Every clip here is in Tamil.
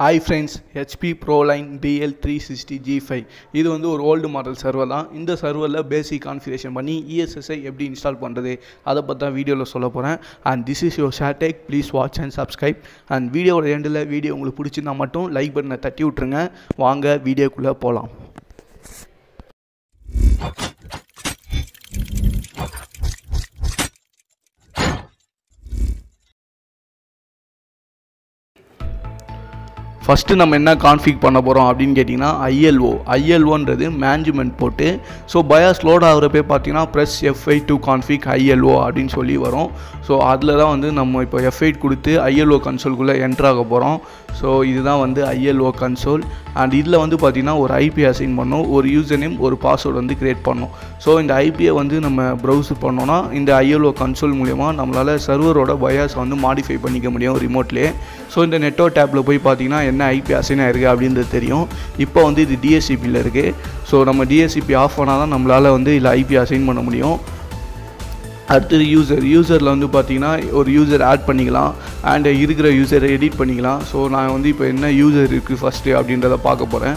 Hi friends, HP ProLine BL360 G5 இது வந்து ஒரு ஓல்டு மாடல் சர்வர் தான். இந்த சர்வரில் பேசிக் கான்ஃபிகரேஷன் பண்ணி EXSI எப்படி இன்ஸ்டால் பண்ணுறது அதை பற்றி தான் வீடியோவில் சொல்ல போகிறேன். And this is your ShareTech. Please watch and subscribe. And வீடியோவோட எண்டில் வீடியோ உங்களுக்கு பிடிச்சிருந்தா மட்டும் லைக் பட்டனை தட்டி விட்ருங்க. வாங்க வீடியோக்குள்ளே போகலாம். ஃபஸ்ட்டு நம்ம என்ன கான்ஃபிக் பண்ண போகிறோம் அப்படின்னு கேட்டிங்கன்னா ஐஎல்ஓன்றது மேனேஜ்மெண்ட் போட்டு ஸோ பயாஸ் லோட் ஆகிறப்பே பார்த்தீங்கன்னா press F8 to config ILO அப்படின்னு சொல்லி வரும். ஸோ அதில் தான் வந்து நம்ம இப்போ F8 கொடுத்து ILO கன்சோல்குள்ளே என்ட்ராக போகிறோம். ஸோ இதுதான் வந்து ILO கன்சோல். அண்ட் இதில் வந்து பார்த்திங்கன்னா ஒரு ஐபி அசைன் பண்ணோம், ஒரு யூசர் நேம், ஒரு பாஸ்வேர்டு வந்து க்ரியேட் பண்ணோம். ஸோ இந்த ஐபியை வந்து நம்ம ப்ரௌஸ் பண்ணோன்னா இந்த ILO கன்சோல் மூலமா நம்மளால் சர்வரோட பயாஸ் வந்து மாடிஃபை பண்ணிக்க முடியும் ரிமோட்லேயே. ஸோ இந்த நெட்வொர்க் டேப்பில் போய் பார்த்திங்கன்னா என்ன ஐபி அசைன் ஆகிருக்கு அப்படின்றது தெரியும். இப்போ வந்து இது DHCPயில் இருக்குது. ஸோ நம்ம DHCP ஆஃப் பண்ணால் தான் நம்மளால் வந்து இதில் ஐபி அசைன் பண்ண முடியும். அடுத்தது யூசரில் வந்து பார்த்திங்கன்னா ஒரு யூசர் ஆட் பண்ணிக்கலாம் அண்ட் இருக்கிற யூசரை எடிட் பண்ணிக்கலாம். ஸோ நான் வந்து இப்போ என்ன யூசர் இருக்குது ஃபஸ்ட்டு அப்படின்றத பார்க்க போகிறேன்.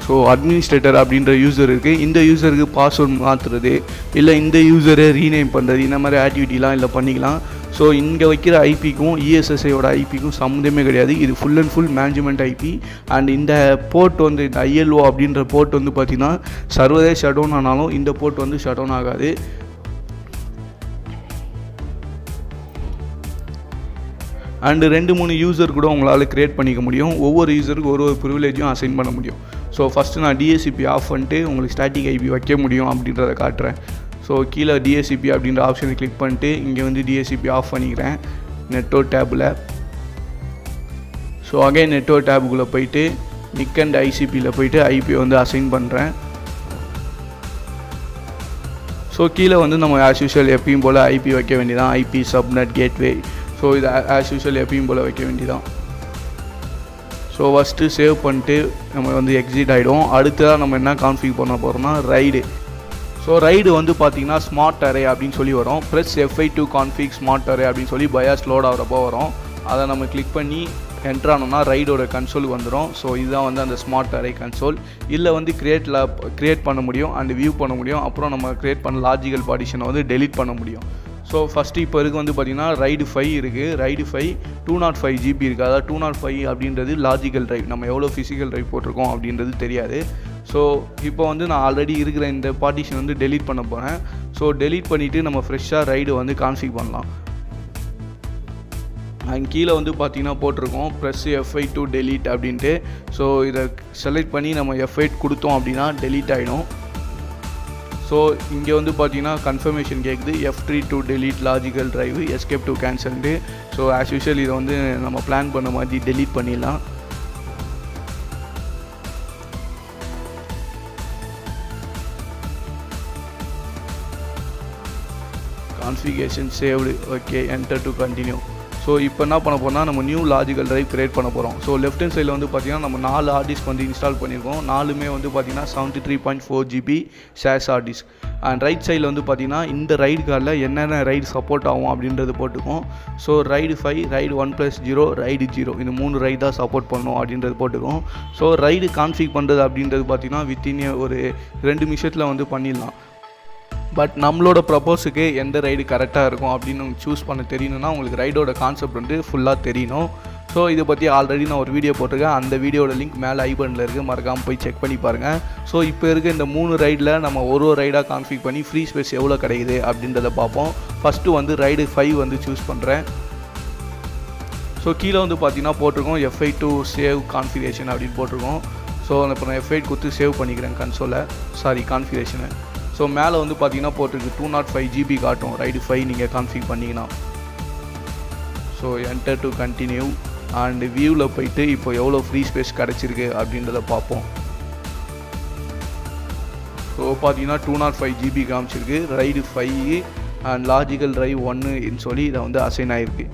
ஸோ அட்மினிஸ்ட்ரேட்டர் அப்படின்ற யூசர் இருக்குது. இந்த யூசருக்கு பாஸ்வேர்டு மாற்றுறது இல்லை இந்த யூசரை ரீநேம் பண்ணுறது இந்த மாதிரி ஆக்டிவிட்டிலாம் இல்லை பண்ணிக்கலாம். ஸோ இங்கே வைக்கிற ஐபிக்கும் EXSIயோட ஐபிக்கும் சம்மந்தமே கிடையாது. இது full and full management IP. And இந்த போர்ட் வந்து இந்த ILO அப்படின்ற போர்ட் வந்து பார்த்திங்கன்னா சர்வரே ஷட் டவுன் ஆனாலும் இந்த போர்ட் வந்து ஷட் டவுன் ஆகாது. அண்டு 2-3 யூசர் கூட உங்களால் க்ரியேட் பண்ணிக்க முடியும். ஒவ்வொரு யூசருக்கு ஒரு ப்ரிவிலேஜும் அசைன் பண்ண முடியும். ஸோ ஃபஸ்ட்டு நான் DHCP ஆஃப் பண்ணிட்டு உங்களுக்கு ஸ்டாட்டிக் ஐபி வைக்க முடியும் அப்படின்றத காட்டுறேன். ஸோ கீழே DHCP அப்படின்ற ஆப்ஷனை கிளிக் பண்ணிட்டு இங்கே வந்து DHCP ஆஃப் பண்ணிக்கிறேன் நெட்வொர்க் டேப்பில். ஸோ அகைன் நெட்வொர்க் டேப்புக்குள்ளே போயிட்டு நிக் அண்ட் ICPயில் போயிட்டு ஐபியை வந்து அசைன் பண்ணுறேன். ஸோ கீழே வந்து நம்ம ஆஸ் யூஷுவல் எப்பயும் போல் ஐபி வைக்க வேண்டியதான். IP subnet gateway. ஸோ இது ஆஸ் யூஷுவல் எப்பயும் போல் வைக்க வேண்டியதான். ஸோ ஃபஸ்ட்டு சேவ் பண்ணிட்டு நம்ம வந்து எக்ஸிட் ஆகிடும். அடுத்ததாக நம்ம என்ன கான்ஃபிக் பண்ண போகிறோம்னா ரைடு. ஸோ ரைடு வந்து பார்த்திங்கன்னா ஸ்மார்ட் அரே அப்படின்னு சொல்லி வரும். Press F8 to config smart array அப்படின்னு சொல்லி பயாஸ் லோட் ஆகிறப்போ வரும். அதை நம்ம கிளிக் பண்ணி என்ட்ரானோம்னா ரைடோட கன்சோலுக்கு வந்துடும். ஸோ இதுதான் வந்து அந்த ஸ்மார்ட் அரே கன்சோல். இதில் வந்து க்ரியேட் பண்ண முடியும் அண்ட் வியூ பண்ண முடியும். அப்புறம் நம்ம க்ரியேட் பண்ண லாஜிக்கல் பார்ட்டிஷனை வந்து டெலீட் பண்ண முடியும். ஸோ ஃபஸ்ட்டு இப்போ இருக்குது வந்து பார்த்திங்கன்னா ரைடு 5 இருக்குது. ரைடு 5 205 GB இருக்குது. அதாவது 205 அப்படின்றது லாஜிக்கல் ட்ரைவ். நம்ம எவ்வளோ ஃபிசிக்கல் ட்ரைவ் போட்டிருக்கோம் அப்படின்றது தெரியாது. ஸோ இப்போ வந்து நான் ஆல்ரெடி இருக்கிற இந்த பார்ட்டிஷன் வந்து டெலீட் பண்ண போகிறேன். ஸோ டெலீட் பண்ணிவிட்டு நம்ம ஃப்ரெஷ்ஷாக ரைடு வந்து கான்ஃபிக் பண்ணலாம். அங்கே கீழே வந்து பார்த்திங்கன்னா போட்டிருக்கோம் ப்ரெஸ் F8 to delete அப்படின்ட்டு. ஸோ இதை செலக்ட் பண்ணி நம்ம F8 கொடுத்தோம் அப்படின்னா டெலீட் ஆகிடும். ஸோ இங்கே வந்து பார்த்திங்கன்னா கன்ஃபர்மேஷன் கேட்குது F3 to delete logical drive, escape to cancelled. So as usual இதை வந்து நம்ம பிளான் பண்ண மாதிரி டெலீட் பண்ணிடலாம். Configuration saved. Okay, enter to continue. So இப்போ என்ன பண்ண போகிறோம்னா நம்ம நியூ லாஜிக்கல் ட்ரைவ் க்ரியேட் பண்ண போகிறோம். ஸோ லெஃப்ட் ஹேண்ட் சைடில் வந்து பார்த்திங்கன்னா நம்ம 4 ஹார்ட் டிஸ்க் வந்து இன்ஸ்டால் பண்ணியிருக்கோம். 4மே வந்து பார்த்திங்கன்னா 73.4 GB shares hard disk. And right சைடில் வந்து பார்த்திங்கன்னா இந்த ரைடு கார்டில் என்னென்ன ரைடு சப்போர்ட் ஆகும் அப்படின்றது போட்டுக்கோம். ஸோ ரைடு 5, ரைடு 1+0, ரைடு 0 இந்த 3 ரைடு தான் சப்போர்ட் பண்ணணும் அப்படின்றது போட்டுக்கோம். ஸோ ரைடு கான்ஃபிக் பண்ணுறது அப்படின்றது பார்த்திங்கன்னா வித்தின் ஒரு 2 நிமிஷத்தில் வந்து பண்ணிடலாம். பட் நம்மளோட ப்ரப்போஸுக்கு எந்த ரைடு கரெக்டாக இருக்கும் அப்படின்னு சூஸ் பண்ண தெரியணும்னா உங்களுக்கு ரைடோட கான்செப்ட் வந்து ஃபுல்லாக தெரியணும். ஸோ இதை பற்றி ஆல்ரெடி நான் ஒரு வீடியோ போட்டிருக்கேன். அந்த வீடியோட லிங்க் மேலே ஐபனில் இருக்குது, மறக்காமல் போய் செக் பண்ணி பாருங்கள். ஸோ இப்போ இருக்க இந்த 3 ரைடில் நம்ம ஒரு ரைடாக கான்ஃபிக் பண்ணி ஃப்ரீ ஸ்பேஸ் எவ்வளோ கிடைக்குது அப்படின்றத பார்ப்போம். ஃபஸ்ட்டு வந்து ரைடு 5 வந்து சூஸ் பண்ணுறேன். ஸோ கீழே வந்து பார்த்திங்கன்னா போட்டிருக்கோம் F8 to save configuration அப்படின்னு போட்டிருக்கோம். ஸோ இப்போ நான் F8 கொடுத்து சேவ் பண்ணிக்கிறேன் கான்ஃபிகரேஷனை. ஸோ மேலே வந்து பார்த்திங்கன்னா போட்டிருக்கு 205 GB காட்டும் ரைடு 5 நீங்கள் கான்ஃபிக் பண்ணிங்கன்னா. So enter to continue and வியூவில் போயிட்டு இப்போ எவ்வளோ ஃப்ரீ ஸ்பேஸ் கிடச்சிருக்கு அப்படின்றத பார்ப்போம். ஸோ பார்த்திங்கன்னா 205 GB காமிச்சிருக்கு ரைடு 5 அண்ட் லாஜிக்கல் ட்ரைவ் 1ன்னு சொல்லி இதை வந்து அசைன் ஆகிருக்கு.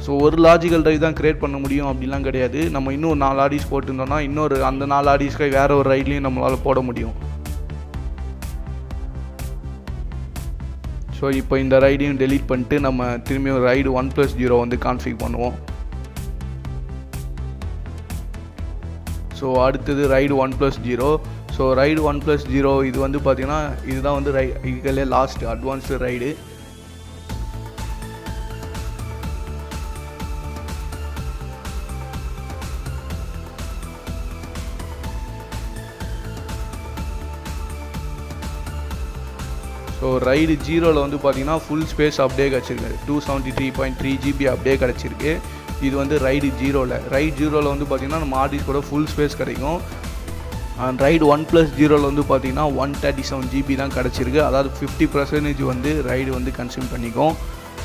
ஸோ ஒரு லாஜிக்கல் ட்ரைவ் தான் க்ரியேட் பண்ண முடியும் அப்படிலாம் கிடையாது. நம்ம இன்னும் 4 ஆடிஸ் போட்டுருந்தோம்னா இன்னொரு அந்த 4 ஆடிஸ்க்கு வேறு ஒரு ரைட்லேயும் நம்மளால் போட முடியும். ஸோ இப்போ இந்த ரைடையும் டெலீட் பண்ணிட்டு நம்ம திரும்பியும் ரைடு 1+0 வந்து கான்ஃபிக் பண்ணுவோம். ஸோ அடுத்தது ரைடு 1+0. ஸோ ரைடு 1+0 இது வந்து பார்த்திங்கன்னா இதுதான் வந்து இதுக்கே last advanced RAID. So RAID 0ல் வந்து பார்த்திங்கன்னா ஃபுல் ஸ்பேஸ் அப்படியே கிடச்சிருக்கு, 273.3 GB அப்படியே கிடச்சிருக்கு. இது வந்து ரைடு 0ல். ரைடு 0ல் வந்து பார்த்திங்கன்னா நம்ம ஹார்ட் கூட ஃபுல் ஸ்பேஸ் கிடைக்கும். அண்ட் ரைடு 1+0ல் வந்து பார்த்திங்கன்னா 137 GB தான் கிடச்சிருக்கு. அதாவது 50% வந்து ரைடு வந்து கன்சியூம் பண்ணிக்கும்.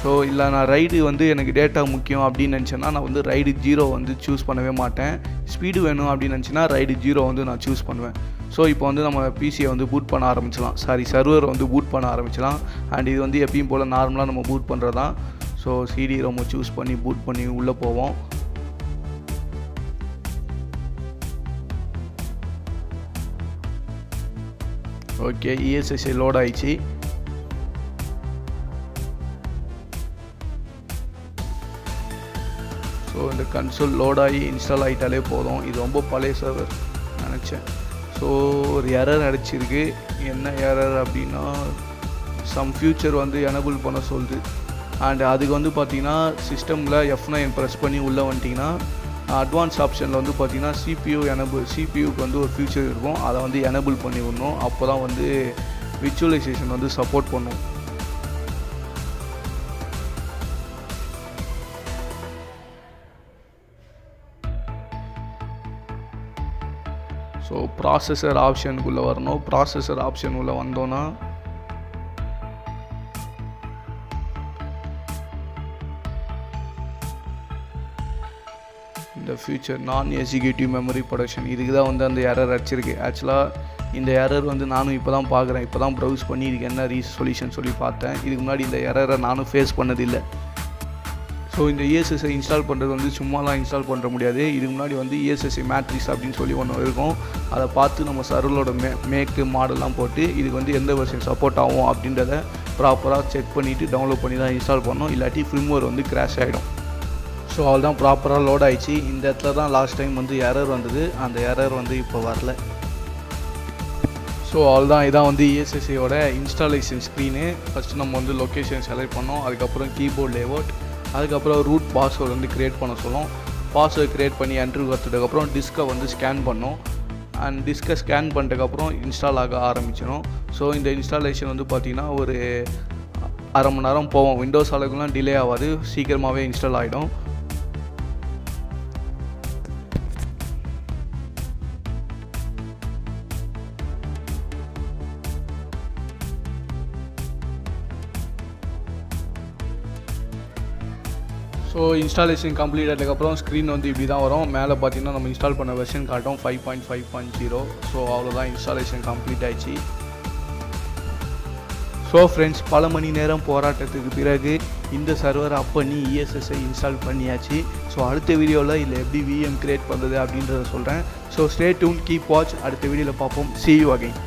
ஸோ இல்லை நான் ரைடு வந்து எனக்கு டேட்டா முக்கியம் அப்படின்னு நினச்சேன்னா நான் வந்து ரைடு 0 வந்து சூஸ் பண்ணவே மாட்டேன். ஸ்பீடு வேணும் அப்படின்னு நினச்சின்னா ரைடு 0 வந்து நான் சூஸ் பண்ணுவேன். ஸோ இப்போ வந்து நம்ம பிசியை வந்து பூட் பண்ண ஆரம்பிச்சலாம், சர்வர் வந்து பூட் பண்ண ஆரம்பிச்சலாம். அண்ட் இது வந்து எப்பயும் போல் நார்மலாக நம்ம பூட் பண்ணுறது தான். ஸோ சிடி ரோம் சூஸ் பண்ணி பூட் பண்ணி உள்ளே போவோம். ஓகே, EXSI லோட் ஆயிடுச்சு. ஸோ இந்த கன்சோல் லோட் ஆகி இன்ஸ்டால் ஆகிட்டாலே போதும். இது ரொம்ப பழைய சர்வர் நினச்சேன். ஸோ ஒரு எரர் அடிச்சிருக்கு. என்ன எரர் அப்படின்னா சம் ஃபியூச்சர் வந்து எனபிள் பண்ண சொல்லுது. அண்ட் அதுக்கு வந்து பார்த்திங்கன்னா சிஸ்டமில் F9 ப்ரெஸ் பண்ணி உள்ளே வந்துட்டிங்கன்னா அட்வான்ஸ் ஆப்ஷனில் வந்து பார்த்திங்கன்னா சிபியூக்கு வந்து ஒரு ஃபியூச்சர் இருக்கும், அதை வந்து எனபிள் பண்ணி விடணும். அப்போ தான் வந்து விர்ச்சுவலைசேஷன் வந்து சப்போர்ட் பண்ணும். ஸோ ப்ராசஸர் ஆப்ஷனுக்குள்ளே வரணும். ப்ராசஸர் ஆப்ஷன் உள்ளே வந்தோன்னா இந்த ஃபியூச்சர் நான் எக்ஸிக்யூட்டிவ் மெமரி ப்ரொடக்ஷன் இதுக்கு தான் வந்து அந்த எரர் அடிச்சிருக்கு. ஆக்சுவலாக இந்த எரர் வந்து நானும் இப்போ தான் பார்க்குறேன். இப்போ தான் ப்ரௌஸ் பண்ணி இதுக்கு என்ன சொல்யூஷன் சொல்லி பார்த்தேன். இதுக்கு முன்னாடி இந்த எரரை நானும் ஃபேஸ் பண்ணதில்லை. ஸோ இந்த EXSI இன்ஸ்டால் பண்ணுறது வந்து சும்மாலாம் இன்ஸ்டால் பண்ணுற முடியாது. இதுக்கு முன்னாடி வந்து EXSI Matrix அப்படின்னு சொல்லி ஒன்று இருக்கும். அதை பார்த்து நம்ம சர்வரோட மேக்கு மாடல்லாம் போட்டு இதுக்கு வந்து எந்த வெர்ஷன் சப்போர்ட் ஆகும் அப்படின்றத ப்ராப்பராக செக் பண்ணிவிட்டு டவுன்லோட் பண்ணி தான் இன்ஸ்டால் பண்ணோம். இல்லாட்டி ஃபிர்ம்வேர் வந்து கிராஷ் ஆகிடும். ஸோ அவள் தான் ப்ராப்பராக லோட் ஆகிடுச்சு. இந்த இடத்துல தான் லாஸ்ட் டைம் வந்து எரர் வந்தது. அந்த எரர் வந்து இப்போ வரல. ஸோ அவள் தான் இதான் வந்து EXSIயோட இன்ஸ்டாலேஷன் ஸ்க்ரீனு. ஃபஸ்ட்டு நம்ம வந்து லொக்கேஷன் செலக்ட் பண்ணோம். அதுக்கப்புறம் கீபோர்ட் லேஅவுட், அதுக்கப்புறம் ரூட் பாஸ்வேர்டு வந்து க்ரியேட் பண்ண சொல்லும். பாஸ்வேர்டு க்ரியேட் பண்ணி என்ட்ரி கொடுத்ததுக்கப்புறம் டிஸ்கை வந்து ஸ்கேன் பண்ணோம். அண்ட் டிஸ்கை ஸ்கேன் பண்ணிட்டதுக்கப்புறம் இன்ஸ்டால் ஆக ஆரம்பிச்சிடும். ஸோ இந்த இன்ஸ்டாலேஷன் வந்து பார்த்திங்கன்னா ஒரு அரை மணி நேரம் போவோம். விண்டோஸ் அளவுக்குலாம் டிலே ஆகாது, சீக்கிரமாகவே இன்ஸ்டால் ஆகிடும். ஸோ இன்ஸ்டாலேஷன் கம்ப்ளீட் ஆனதுக்கப்புறம் ஸ்க்ரீன் வந்து இப்படி தான் வரும். மேலே பார்த்தீங்கன்னா நம்ம இன்ஸ்டால் பண்ண வெர்ஷன் காட்டும் 5.5.0. ஸோ அவ்வளோதான், இன்ஸ்டாலேஷன் கம்ப்ளீட் ஆயிடுச்சு. ஸோ ஃப்ரெண்ட்ஸ், பல மணி நேரம் போராட்டத்துக்கு பிறகு இந்த சர்வரை அப் பண்ணி EXSI இன்ஸ்டால் பண்ணியாச்சு. ஸோ அடுத்த வீடியோவில் இதில் எப்படி VM கிரியேட் பண்ணுறது அப்படின்றத சொல்கிறேன். So stay tune, keep watch. அடுத்த வீடியோவில் பார்ப்போம். See you again.